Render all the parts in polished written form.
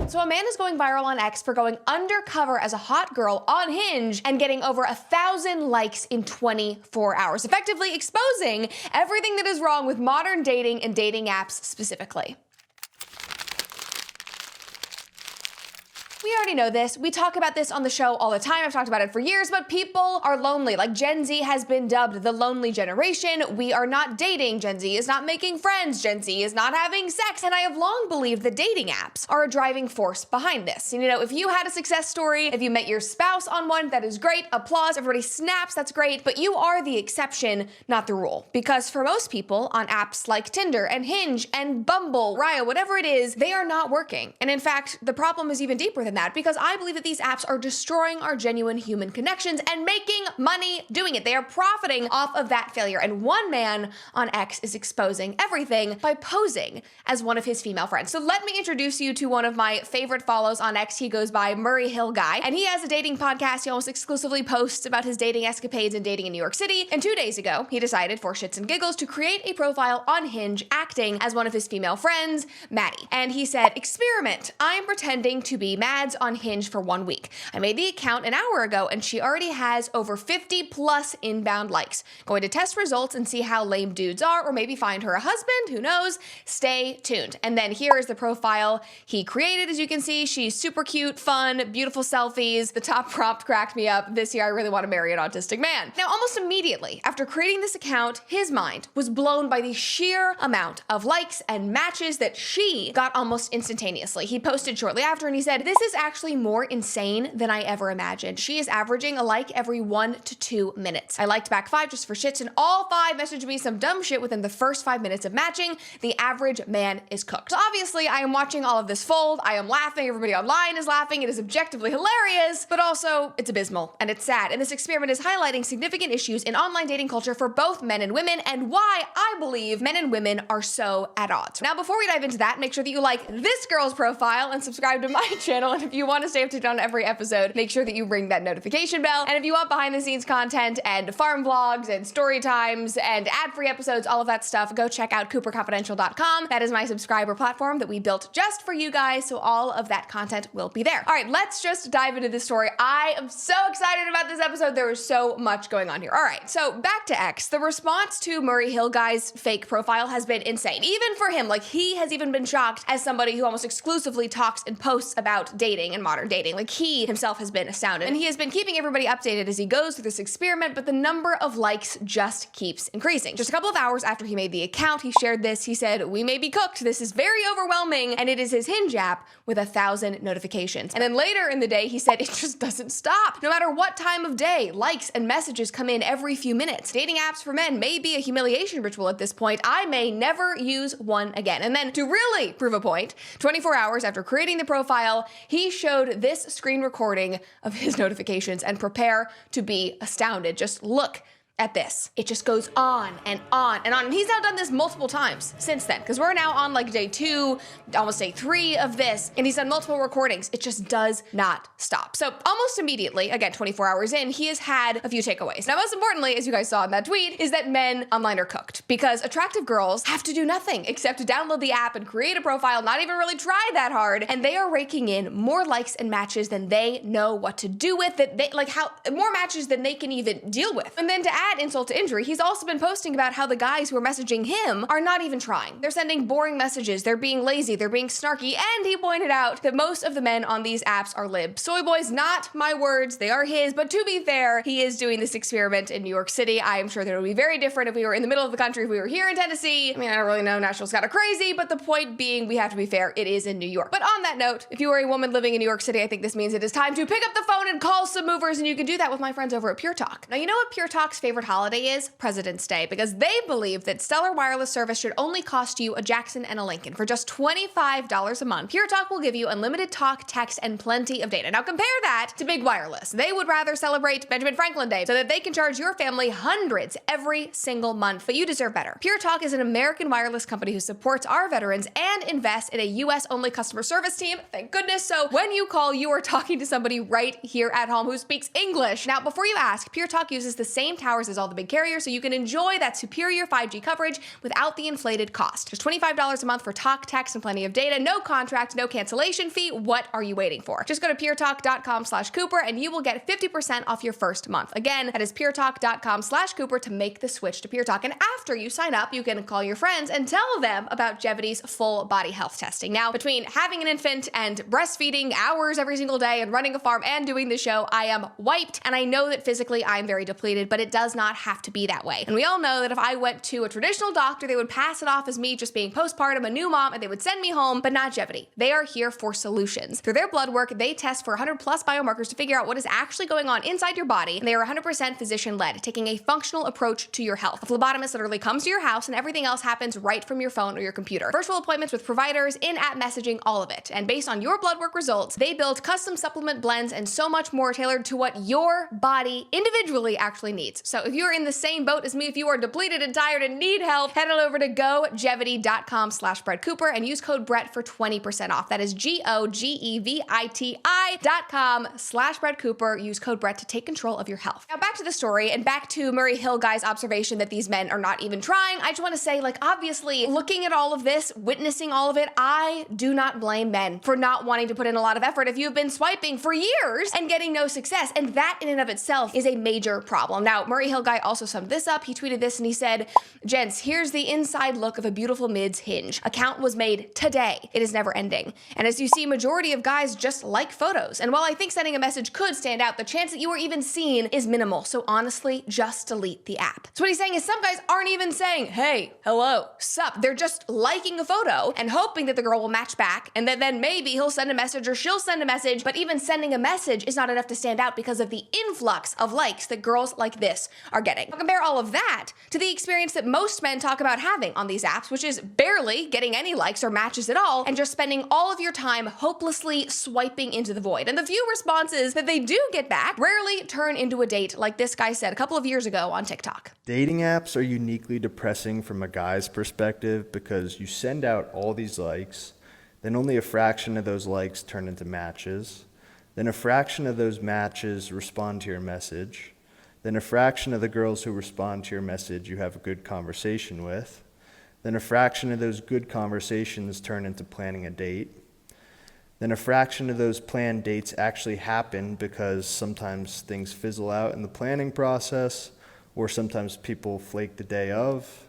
So a man is going viral on X for going undercover as a hot girl on Hinge and getting over 1,000 likes in 24 hours, effectively exposing everything that is wrong with modern dating and dating apps specifically. We already know this. We talk about this on the show all the time. I've talked about it for years, but people are lonely. Like, Gen Z has been dubbed the lonely generation. We are not dating. Gen Z is not making friends. Gen Z is not having sex. And I have long believed that dating apps are a driving force behind this. And, you know, if you had a success story, if you met your spouse on one, that is great. Applause. Everybody snaps. That's great. But you are the exception, not the rule. Because for most people on apps like Tinder and Hinge and Bumble, Raya, whatever it is, they are not working. And in fact, the problem is even deeper than that, because I believe that these apps are destroying our genuine human connections and making money doing it. They are profiting off of that failure. And one man on X is exposing everything by posing as one of his female friends. So let me introduce you to one of my favorite follows on X. He goes by Murray Hill Guy, and he has a dating podcast. He almost exclusively posts about his dating escapades and dating in New York City. And 2 days ago, he decided for shits and giggles to create a profile on Hinge acting as one of his female friends, Maddie. And he said, "Experiment. I'm pretending to be Mads on Hinge for 1 week. I made the account an hour ago and she already has over 50 plus inbound likes. Going to test results and see how lame dudes are, or maybe find her a husband, who knows? Stay tuned." And then here is the profile he created. As you can see, she's super cute, fun, beautiful selfies. The top prompt cracked me up. "This year I really want to marry an autistic man." Now, almost immediately after creating this account, his mind was blown by the sheer amount of likes and matches that she got almost instantaneously. He posted shortly after and he said, "This is actually more insane than I ever imagined. She is averaging a like every 1 to 2 minutes. I liked back 5 just for shits, and all 5 messaged me some dumb shit within the first 5 minutes of matching. The average man is cooked." So obviously I am watching all of this fold. I am laughing. Everybody online is laughing. It is objectively hilarious, but also it's abysmal and it's sad. And this experiment is highlighting significant issues in online dating culture for both men and women, and why I believe men and women are so at odds. Now, before we dive into that, make sure that you like this girl's profile and subscribe to my channel. And if you want to stay up to date on every episode, make sure that you ring that notification bell. And if you want behind the scenes content and farm vlogs and story times and ad-free episodes, all of that stuff, go check out cooperconfidential.com. That is my subscriber platform that we built just for you guys, so all of that content will be there. All right, let's just dive into this story. I am so excited about this episode. There is so much going on here. All right, so back to X. The response to Murray Hill Guy's fake profile has been insane. Even for him, like, he has even been shocked as somebody who almost exclusively talks and posts about dating and modern dating. Like, he himself has been astounded. And he has been keeping everybody updated as he goes through this experiment, but the number of likes just keeps increasing. Just a couple of hours after he made the account, he shared this. He said, "We may be cooked. This is very overwhelming." And it is his Hinge app with 1,000 notifications. And then later in the day, he said, "It just doesn't stop. No matter what time of day, likes and messages come in every few minutes. Dating apps for men may be a humiliation ritual at this point. I may never use one again." And then to really prove a point, 24 hours after creating the profile, he showed this screen recording of his notifications, and prepare to be astounded. Just look at this. It just goes on and on and on. And he's now done this multiple times since then, because we're now on like day 2, almost day 3 of this, and he's done multiple recordings. It just does not stop. So almost immediately, again, 24 hours in, he has had a few takeaways. Now, most importantly, as you guys saw in that tweet, is that men online are cooked, because attractive girls have to do nothing except to download the app and create a profile, not even really try that hard, and they are raking in more likes and matches than they know what to do with, that they like, how more matches than they can even deal with. And then to add insult to injury, he's also been posting about how the guys who are messaging him are not even trying. They're sending boring messages, they're being lazy, they're being snarky, and he pointed out that most of the men on these apps are lib. Soy boys, not my words, they are his, but to be fair, he is doing this experiment in New York City. I am sure that it would be very different if we were in the middle of the country, if we were here in Tennessee. I mean, I don't really know, Nashville's kind of crazy, but the point being, we have to be fair, it is in New York. But on that note, if you are a woman living in New York City, I think this means it is time to pick up the phone and call some movers, and you can do that with my friends over at Pure Talk. Now, you know what Pure Talk's favorite holiday is? President's Day, because they believe that Stellar wireless service should only cost you a Jackson and a Lincoln. For just $25 a month, Pure Talk will give you unlimited talk, text, and plenty of data. Now compare that to Big Wireless. They would rather celebrate Benjamin Franklin Day so that they can charge your family hundreds every single month, but you deserve better. Pure Talk is an American wireless company who supports our veterans and invests in a US-only customer service team. Thank goodness. So when you call, you are talking to somebody right here at home who speaks English. Now, before you ask, Pure Talk uses the same towers ours is all the big carriers, so you can enjoy that superior 5G coverage without the inflated cost. Just $25 a month for talk, text, and plenty of data. No contract, no cancellation fee. What are you waiting for? Just go to puretalk.com/Cooper and you will get 50% off your first month. Again, that is puretalk.com/Cooper to make the switch to Pure Talk. And after you sign up, you can call your friends and tell them about Jevity's full body health testing. Now, between having an infant and breastfeeding hours every single day and running a farm and doing the show, I am wiped. And I know that physically I am very depleted, but it does not have to be that way. And we all know that if I went to a traditional doctor, they would pass it off as me just being postpartum, a new mom, and they would send me home, but not Jevity. They are here for solutions. Through their blood work, they test for 100 plus biomarkers to figure out what is actually going on inside your body, and they are 100% physician-led, taking a functional approach to your health. A phlebotomist literally comes to your house, and everything else happens right from your phone or your computer. Virtual appointments with providers, in-app messaging, all of it. And based on your blood work results, they build custom supplement blends and so much more tailored to what your body individually actually needs. So if you're in the same boat as me, if you are depleted and tired and need help, head on over to gojevity.com/BrettCooper and use code Brett for 20% off. That is GOGEVITI.com/BrettCooper. Use code Brett to take control of your health. Now back to the story and back to Murray Hill Guy's observation that these men are not even trying. I just want to say, like, obviously, looking at all of this, witnessing all of it, I do not blame men for not wanting to put in a lot of effort if you've been swiping for years and getting no success. And that in and of itself is a major problem. Now, Murray Hill Guy also summed this up. He tweeted this and he said, "Gents, here's the inside look of a beautiful mid's Hinge. Account was made today. It is never ending. And as you see, majority of guys just like photos. And while I think sending a message could stand out, the chance that you were even seen is minimal. So honestly, just delete the app." So what he's saying is some guys aren't even saying, "Hey, hello, sup." They're just liking a photo and hoping that the girl will match back, and then maybe he'll send a message or she'll send a message, but even sending a message is not enough to stand out because of the influx of likes that girls like this are getting. Now compare all of that to the experience that most men talk about having on these apps, which is barely getting any likes or matches at all, and just spending all of your time hopelessly swiping into the void. And the few responses that they do get back rarely turn into a date, like this guy said a couple of years ago on TikTok. Dating apps are uniquely depressing from a guy's perspective because you send out all these likes, then only a fraction of those likes turn into matches, then a fraction of those matches respond to your message, then a fraction of the girls who respond to your message you have a good conversation with, then a fraction of those good conversations turn into planning a date, then a fraction of those planned dates actually happen because sometimes things fizzle out in the planning process, or sometimes people flake the day of,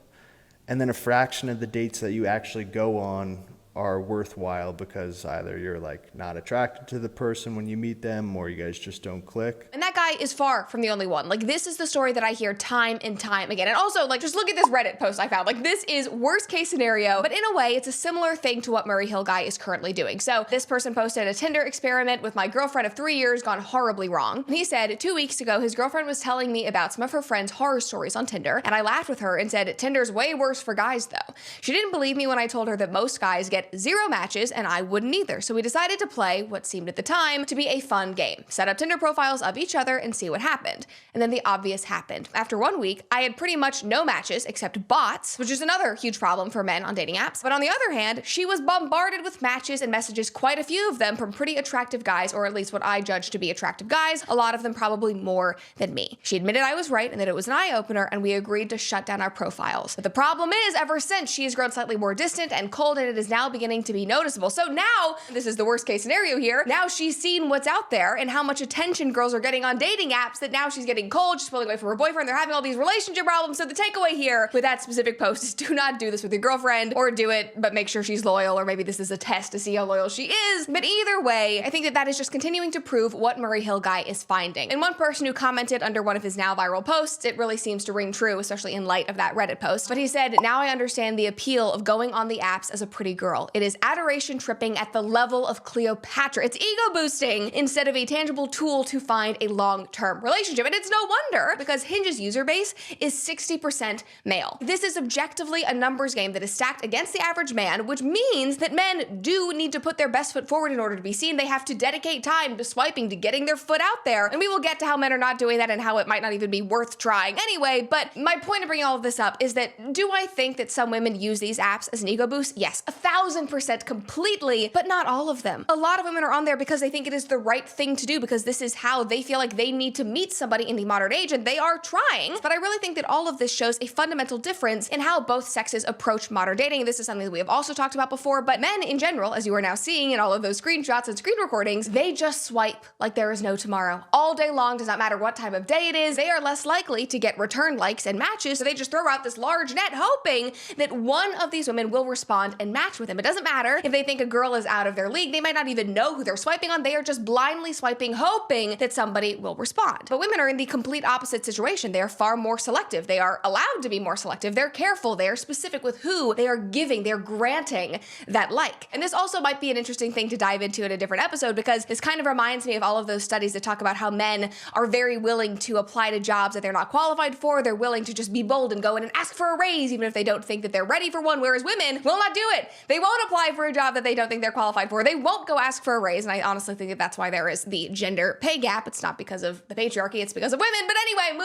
and then a fraction of the dates that you actually go on are worthwhile because either you're like not attracted to the person when you meet them or you guys just don't click. And that guy is far from the only one. Like, this is the story that I hear time and time again. And also, like, just look at this Reddit post I found. Like, this is worst case scenario, but in a way, it's a similar thing to what Murray Hill Guy is currently doing. So this person posted, "A Tinder experiment with my girlfriend of 3 years gone horribly wrong." And he said, 2 weeks ago, his girlfriend was telling me about some of her friends' horror stories on Tinder, and I laughed with her and said, "Tinder's way worse for guys, though." She didn't believe me when I told her that most guys get 0 matches, and I wouldn't either. So we decided to play what seemed at the time to be a fun game. Set up Tinder profiles of each other and see what happened. And then the obvious happened. After 1 week, I had pretty much no matches except bots, which is another huge problem for men on dating apps. But on the other hand, she was bombarded with matches and messages, quite a few of them from pretty attractive guys, or at least what I judge to be attractive guys, a lot of them probably more than me. She admitted I was right and that it was an eye-opener, and we agreed to shut down our profiles. But the problem is, ever since, she has grown slightly more distant and cold, and it is now beginning to be noticeable. So now, this is the worst case scenario here, now she's seen what's out there and how much attention girls are getting on dating apps that now she's getting cold, she's pulling away from her boyfriend, they're having all these relationship problems. So the takeaway here with that specific post is do not do this with your girlfriend, or do it, but make sure she's loyal, or maybe this is a test to see how loyal she is. But either way, I think that is just continuing to prove what Murray Hill Guy is finding. And one person who commented under one of his now viral posts, it really seems to ring true, especially in light of that Reddit post. But he said, "Now I understand the appeal of going on the apps as a pretty girl. It is adoration tripping at the level of Cleopatra. It's ego boosting instead of a tangible tool to find a long-term relationship." And it's no wonder, because Hinge's user base is 60% male. This is objectively a numbers game that is stacked against the average man, which means that men do need to put their best foot forward in order to be seen. They have to dedicate time to swiping, to getting their foot out there. And we will get to how men are not doing that and how it might not even be worth trying anyway. But my point of bringing all of this up is that, do I think that some women use these apps as an ego boost? Yes, 1000% completely, but not all of them. A lot of women are on there because they think it is the right thing to do, because this is how they feel like they need to meet somebody in the modern age, and they are trying. But I really think that all of this shows a fundamental difference in how both sexes approach modern dating. This is something that we have also talked about before, but men in general, as you are now seeing in all of those screenshots and screen recordings, they just swipe like there is no tomorrow. All day long, does not matter what time of day it is, they are less likely to get return likes and matches, so they just throw out this large net hoping that one of these women will respond and match with them. It doesn't matter if they think a girl is out of their league. They might not even know who they're swiping on. They are just blindly swiping, hoping that somebody will respond. But women are in the complete opposite situation. They are far more selective. They are allowed to be more selective. They're careful. They are specific with who they are giving. They're granting that like. And this also might be an interesting thing to dive into in a different episode, because this kind of reminds me of all of those studies that talk about how men are very willing to apply to jobs that they're not qualified for. They're willing to just be bold and go in and ask for a raise, even if they don't think that they're ready for one, whereas women will not do it. They won't apply for a job that they don't think they're qualified for. They won't go ask for a raise, and I honestly think that that's why there is the gender pay gap. It's not because of the patriarchy, it's because of women. But anyway,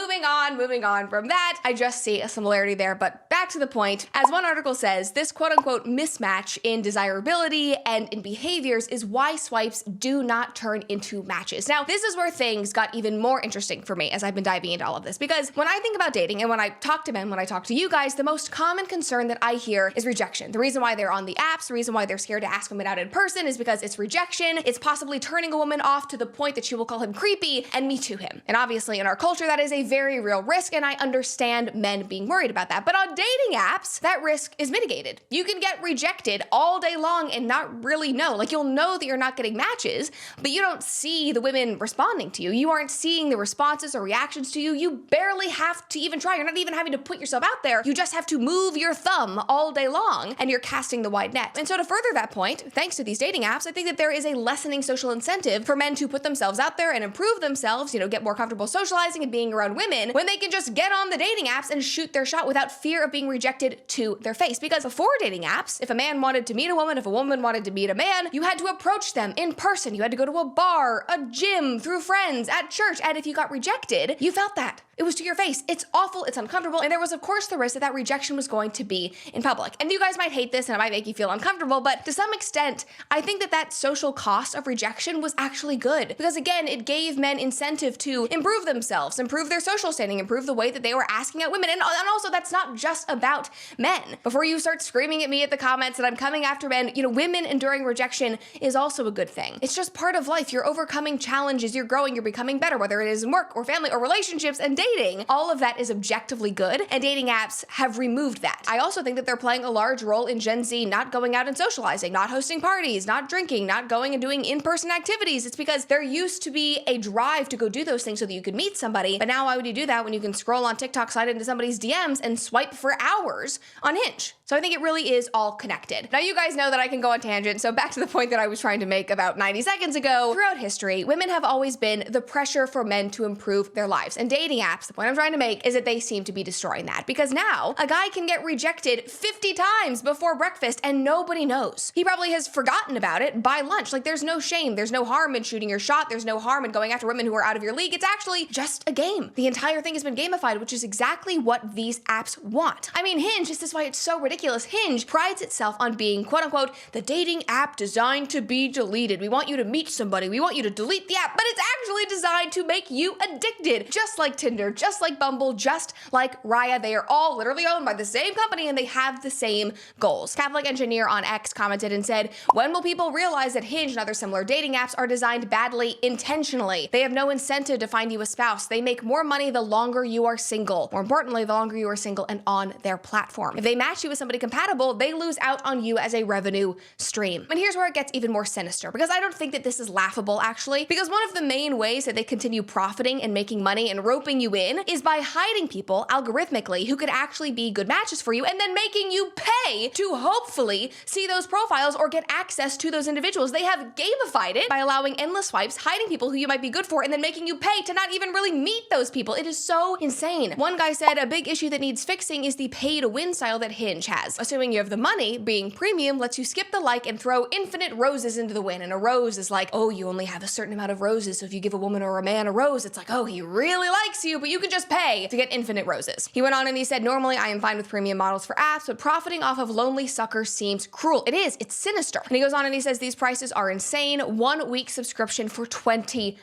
moving on from that, I just see a similarity there. But back to the point, as one article says, this quote-unquote mismatch in desirability and in behaviors is why swipes do not turn into matches. Now, this is where things got even more interesting for me as I've been diving into all of this, because when I think about dating and when I talk to men, when I talk to you guys, the most common concern that I hear is rejection. The reason why they're on the apps, the reason why they're scared to ask women out in person is because it's rejection. It's possibly turning a woman off to the point that she will call him creepy and me to him. And obviously in our culture, that is a very real risk, and I understand men being worried about that. But on dating apps, that risk is mitigated. You can get rejected all day long and not really know. Like, you'll know that you're not getting matches, but you don't see the women responding to you. You aren't seeing the responses or reactions to you. You barely have to even try. You're not even having to put yourself out there. You just have to move your thumb all day long, and you're casting the wide net. And so to further that point, thanks to these dating apps, I think that there is a lessening social incentive for men to put themselves out there and improve themselves, get more comfortable socializing and being around women, when they can just get on the dating apps and shoot their shot without fear of being rejected to their face. Because before dating apps, if a man wanted to meet a woman, if a woman wanted to meet a man, you had to approach them in person. You had to go to a bar, a gym, through friends, at church, and if you got rejected, you felt that. It was to your face. It's awful, it's uncomfortable, and there was of course the risk that that rejection was going to be in public. And you guys might hate this and it might make you feel uncomfortable, but to some extent, I think that that social cost of rejection was actually good. Because again, it gave men incentive to improve themselves, improve their social standing, improve the way that they were asking out women. And also, that's not just about men. Before you start screaming at me at the comments that I'm coming after men, women enduring rejection is also a good thing. It's just part of life. You're overcoming challenges, you're growing, you're becoming better, whether it is in work or family or relationships and dating. All of that is objectively good, and dating apps have removed that. I also think that they're playing a large role in Gen Z not going out and socializing, not hosting parties, not drinking, not going and doing in-person activities. It's because there used to be a drive to go do those things so that you could meet somebody, but now why would you do that when you can scroll on TikTok, slide into somebody's DMs, and swipe for hours on Hinge? So I think it really is all connected. Now you guys know that I can go on tangent, so back to the point that I was trying to make about 90 seconds ago. Throughout history, women have always been the pressure for men to improve their lives. And dating apps, the point I'm trying to make is that they seem to be destroying that. Because now, a guy can get rejected 50 times before breakfast and nobody knows. He probably has forgotten about it by lunch. Like, there's no shame, there's no harm in shooting your shot, there's no harm in going after women who are out of your league. It's actually just a game. The entire thing has been gamified, which is exactly what these apps want. I mean, Hinge, this is why it's so ridiculous. Hinge prides itself on being, quote unquote, the dating app designed to be deleted. We want you to meet somebody, we want you to delete the app, but it's actually designed to make you addicted. Just like Tinder, just like Bumble, just like Raya, they are all literally owned by the same company and they have the same goals. Catholic Engineer on X commented and said, when will people realize that Hinge and other similar dating apps are designed badly intentionally? They have no incentive to find you a spouse. They make more money the longer you are single. More importantly, the longer you are single and on their platform. If they match you with somebody compatible, they lose out on you as a revenue stream. And here's where it gets even more sinister, because I don't think that this is laughable actually, because one of the main ways that they continue profiting and making money and roping you in is by hiding people algorithmically who could actually be good matches for you and then making you pay to hopefully see those profiles or get access to those individuals. They have gamified it by allowing endless swipes, hiding people who you might be good for, and then making you pay to not even really meet those people. It is so insane. One guy said a big issue that needs fixing is the pay to win style that Hinge has. Assuming you have the money, being premium lets you skip the like and throw infinite roses into the wind. And a rose is like, oh, you only have a certain amount of roses. So if you give a woman or a man a rose, it's like, oh, he really likes you, but you can just pay to get infinite roses. He went on and he said, normally I am fine with premium models for apps, but profiting off of lonely suckers seems cruel. It is, it's sinister. And he goes on and he says, these prices are insane. 1 week subscription for $20.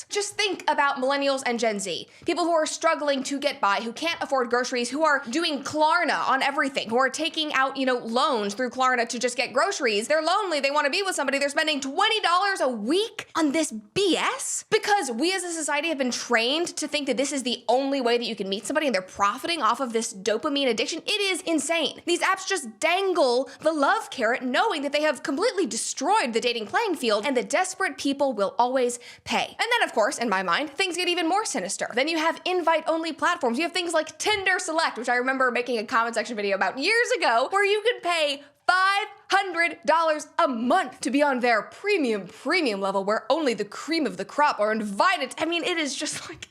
Just think about millennials and Gen Z, people who are struggling to get by, who can't afford groceries, who are doing Klarna on everything, who are taking out, loans through Klarna to just get groceries. They're lonely, they want to be with somebody, they're spending $20 a week on this BS because we as a society have been trained to think that this is the only way that you can meet somebody and they're profiting off of this dopamine addiction. It is insane. These apps just dangle the love carrot knowing that they have completely destroyed the dating playing field and that desperate people will always pay. And then, of course, in my mind, things get even more sinister. Then you have invite-only platforms. You have things like Tinder Select, which I remember making a comment section video about years ago, where you could pay $500 a month to be on their premium level where only the cream of the crop are invited. I mean, it is just like,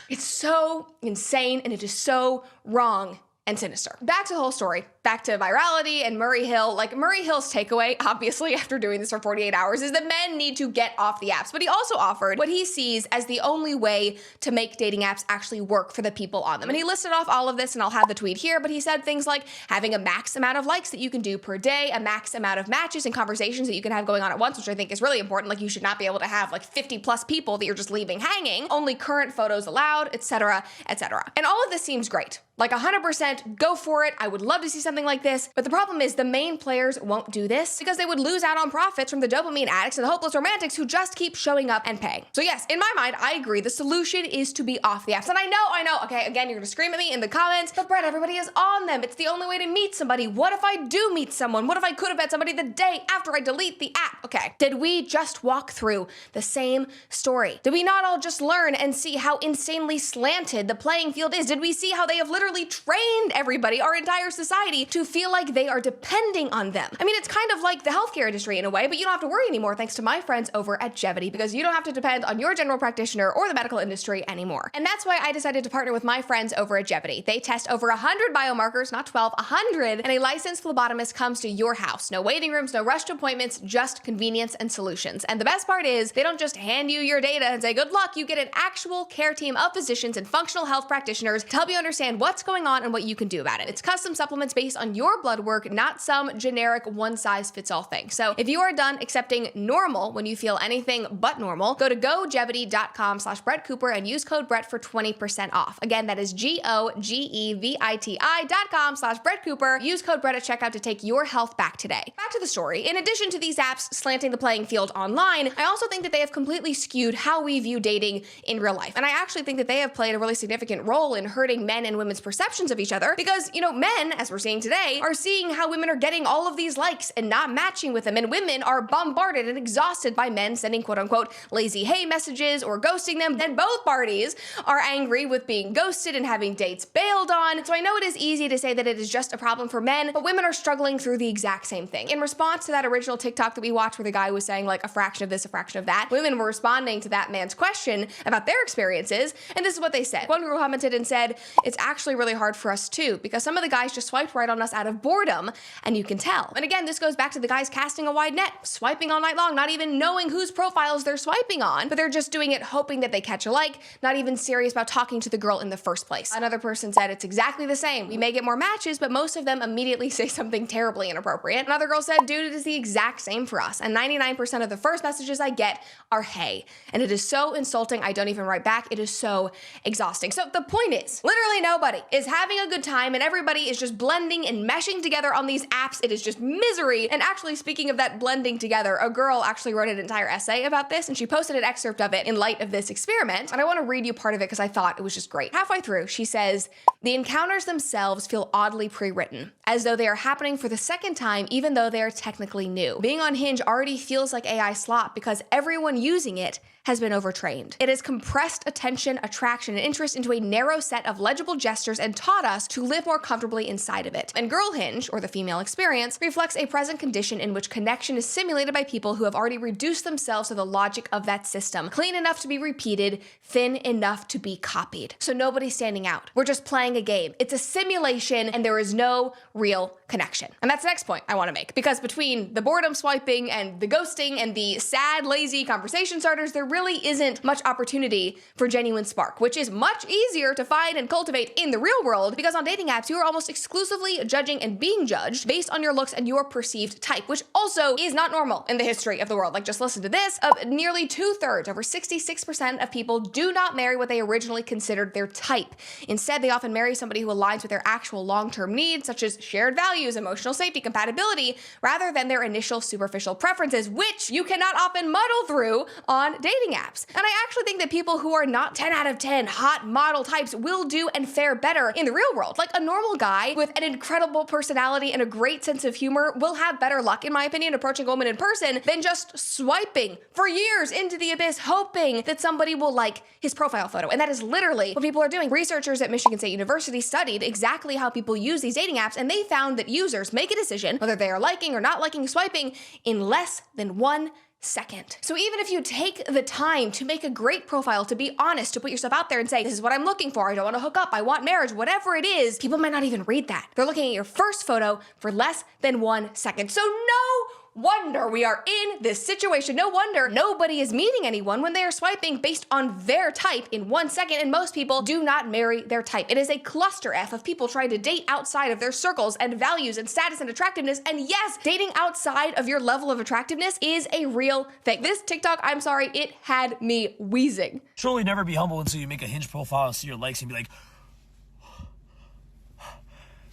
it's so insane and it is so wrong and sinister. Back to the whole story, back to virality and Murray Hill. Like, Murray Hill's takeaway, obviously, after doing this for 48 hours, is that men need to get off the apps. But he also offered what he sees as the only way to make dating apps actually work for the people on them. And he listed off all of this, and I'll have the tweet here, but he said things like having a max amount of likes that you can do per day, a max amount of matches and conversations that you can have going on at once, which I think is really important. Like, you should not be able to have like 50 plus people that you're just leaving hanging, only current photos allowed, etc., etc. And all of this seems great. Like 100% go for it. I would love to see something like this. But the problem is the main players won't do this because they would lose out on profits from the dopamine addicts and the hopeless romantics who just keep showing up and paying. So yes, in my mind, I agree. The solution is to be off the apps. And I know, okay, again, you're gonna scream at me in the comments, but Brett, everybody is on them. It's the only way to meet somebody. What if I do meet someone? What if I could have met somebody the day after I delete the app? Okay, did we just walk through the same story? Did we not all just learn and see how insanely slanted the playing field is? Did we see how they have literally trained everybody, our entire society, to feel like they are depending on them? I mean, it's kind of like the healthcare industry in a way, but you don't have to worry anymore thanks to my friends over at Jevity, because you don't have to depend on your general practitioner or the medical industry anymore. And that's why I decided to partner with my friends over at Jevity. They test over 100 biomarkers, not 12, 100, and a licensed phlebotomist comes to your house. No waiting rooms, no rushed appointments, just convenience and solutions. And the best part is they don't just hand you your data and say, good luck. You get an actual care team of physicians and functional health practitioners to help you understand what's going on and what you can do about it. It's custom supplements based on your blood work, not some generic one-size-fits-all thing. So if you are done accepting normal when you feel anything but normal, go to gojevity.com/Brett Cooper and use code Brett for 20% off. Again, that is GOGEVITI.com/Brett Cooper. Use code Brett at checkout to take your health back today. Back to the story. In addition to these apps slanting the playing field online, I also think that they have completely skewed how we view dating in real life. And I actually think that they have played a really significant role in hurting men and women's perceptions of each other because, men, as we're seeing today, are seeing how women are getting all of these likes and not matching with them, and women are bombarded and exhausted by men sending quote-unquote lazy hey messages or ghosting them. Then both parties are angry with being ghosted and having dates bailed on. So I know it is easy to say that it is just a problem for men, but women are struggling through the exact same thing. In response to that original TikTok that we watched where the guy was saying like a fraction of this, a fraction of that, women were responding to that man's question about their experiences, and this is what they said. One girl commented and said, it's actually really hard for us too, because some of the guys just swiped right on us out of boredom, and you can tell. And again, this goes back to the guys casting a wide net, swiping all night long, not even knowing whose profiles they're swiping on, but they're just doing it hoping that they catch a like, not even serious about talking to the girl in the first place. Another person said it's exactly the same. We may get more matches, but most of them immediately say something terribly inappropriate. Another girl said, dude, it is the exact same for us, and 99% of the first messages I get are hey, and it is so insulting I don't even write back. It is so exhausting. So the point is, literally nobody is having a good time and everybody is just blending and meshing together on these apps. It is just misery. And actually, speaking of that blending together, a girl actually wrote an entire essay about this and she posted an excerpt of it in light of this experiment. And I want to read you part of it because I thought it was just great. Halfway through, she says, the encounters themselves feel oddly pre-written, as though they are happening for the second time, even though they are technically new. Being on Hinge already feels like AI slop because everyone using it has been overtrained. It has compressed attention, attraction, and interest into a narrow set of legible gestures and taught us to live more comfortably inside of it. it. And Girl Hinge, or the female experience, reflects a present condition in which connection is simulated by people who have already reduced themselves to the logic of that system, clean enough to be repeated, thin enough to be copied. So nobody's standing out. We're just playing a game. It's a simulation and there is no real connection. And that's the next point I want to make, because between the boredom swiping and the ghosting and the sad, lazy conversation starters, there really isn't much opportunity for genuine spark, which is much easier to find and cultivate in the real world, because on dating apps, you are almost exclusively judging and being judged based on your looks and your perceived type, which also is not normal in the history of the world. Like, just listen to this. Of nearly 2/3, over 66% of people do not marry what they originally considered their type. Instead, they often marry somebody who aligns with their actual long-term needs, such as shared values, emotional safety, compatibility, rather than their initial superficial preferences, which you cannot often muddle through on dating apps. And I actually think that people who are not 10 out of 10 hot model types will do and fare better in the real world. Like, a normal guy with an incredible personality and a great sense of humor will have better luck, in my opinion, approaching a woman in person than just swiping for years into the abyss, hoping that somebody will like his profile photo. And that is literally what people are doing. Researchers at Michigan State University studied exactly how people use these dating apps, and they found that users make a decision whether they are liking or not liking swiping in less than 1 second. So even if you take the time to make a great profile, to be honest, to put yourself out there and say, this is what I'm looking for, I don't want to hook up, I want marriage, whatever it is, people might not even read that. They're looking at your first photo for less than 1 second. So no wonder we are in this situation. No wonder nobody is meeting anyone when they are swiping based on their type in 1 second, and most people do not marry their type. It is a cluster F of people trying to date outside of their circles and values and status and attractiveness. And yes, dating outside of your level of attractiveness is a real thing. This TikTok, I'm sorry, it had me wheezing. Truly never be humble until you make a Hinge profile and see your likes and be like,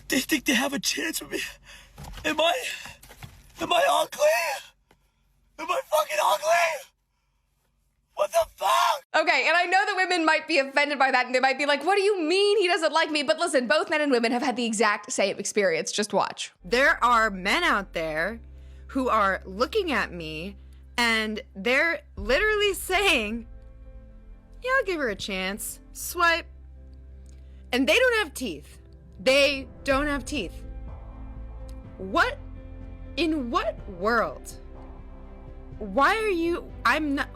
they think they have a chance with me. Am I ugly? Am I fucking ugly? What the fuck? Okay, and I know that women might be offended by that, and they might be like, what do you mean he doesn't like me? But listen, both men and women have had the exact same experience. Just watch. There are men out there who are looking at me and they're literally saying, yeah, I'll give her a chance. Swipe. And they don't have teeth. They don't have teeth. What? In what world? Why are you,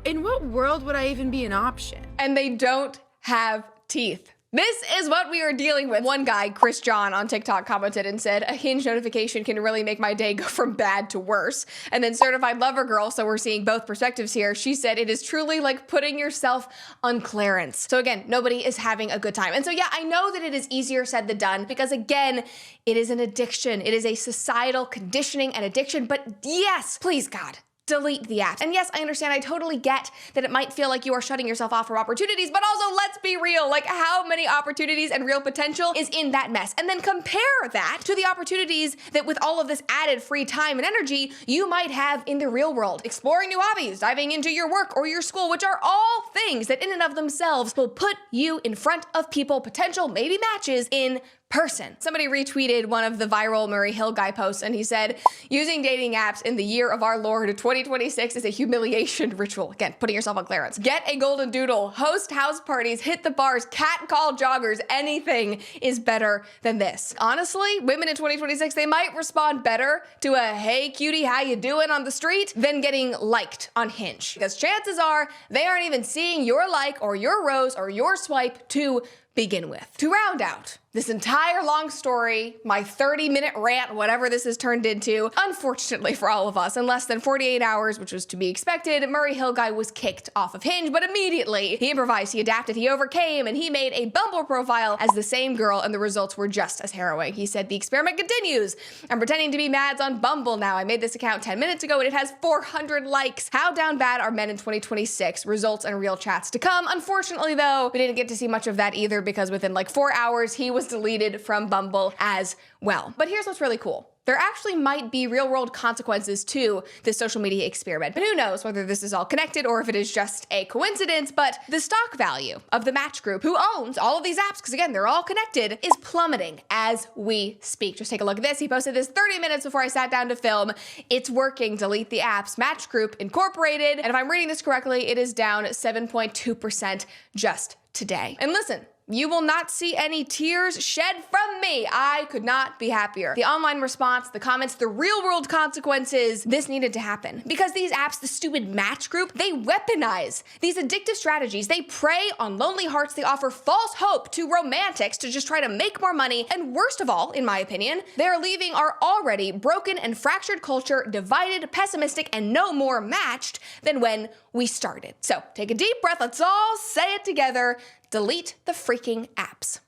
in what world would I even be an option? And they don't have teeth. This is what we are dealing with. One guy, Chris John, on TikTok commented and said, a Hinge notification can really make my day go from bad to worse. And then Certified Lover Girl, so we're seeing both perspectives here, she said, it is truly like putting yourself on clearance. So again, nobody is having a good time. And so yeah, I know that it is easier said than done, because again, it is an addiction. It is a societal conditioning and addiction. But yes, please God, delete the app. And yes, I understand, I totally get that it might feel like you are shutting yourself off from opportunities, but also let's be real, like how many opportunities and real potential is in that mess? And then compare that to the opportunities that with all of this added free time and energy, you might have in the real world, exploring new hobbies, diving into your work or your school, which are all things that in and of themselves will put you in front of people, potential maybe matches in person. Somebody retweeted one of the viral Murray Hill guy posts, and he said, using dating apps in the year of our Lord 2026 is a humiliation ritual. Again, putting yourself on clearance. Get a golden doodle, host house parties, hit the bars, catcall joggers. Anything is better than this. Honestly, women in 2026, they might respond better to a hey cutie, how you doing on the street than getting liked on Hinge. Because chances are they aren't even seeing your like or your rose or your swipe to begin with. To round out this entire long story, my 30-minute rant, whatever this has turned into, unfortunately for all of us, in less than 48 hours, which was to be expected, Murray Hill guy was kicked off of Hinge, but immediately he improvised, he adapted, he overcame, and he made a Bumble profile as the same girl, and the results were just as harrowing. He said, the experiment continues. I'm pretending to be Mads on Bumble now. I made this account 10 minutes ago, and it has 400 likes. How down bad are men in 2026? Results and real chats to come. Unfortunately, though, we didn't get to see much of that either, because within like 4 hours, he was deleted from Bumble as well. But here's what's really cool. There actually might be real world consequences to this social media experiment. But who knows whether this is all connected or if it is just a coincidence, but the stock value of the Match Group, who owns all of these apps, because again, they're all connected, is plummeting as we speak. Just take a look at this. He posted this 30 minutes before I sat down to film. It's working. Delete the apps. Match Group Incorporated. And if I'm reading this correctly, it is down 7.2% just today. And listen, You will not see any tears shed from me. I could not be happier. The online response, the comments, the real world consequences, this needed to happen. Because these apps, the stupid match group, they weaponize these addictive strategies. They prey on lonely hearts. They offer false hope to romantics to just try to make more money. And worst of all, in my opinion, they're leaving our already broken and fractured culture divided, pessimistic, and no more matched than when we started. So take a deep breath. Let's all say it together. Delete the freaking apps.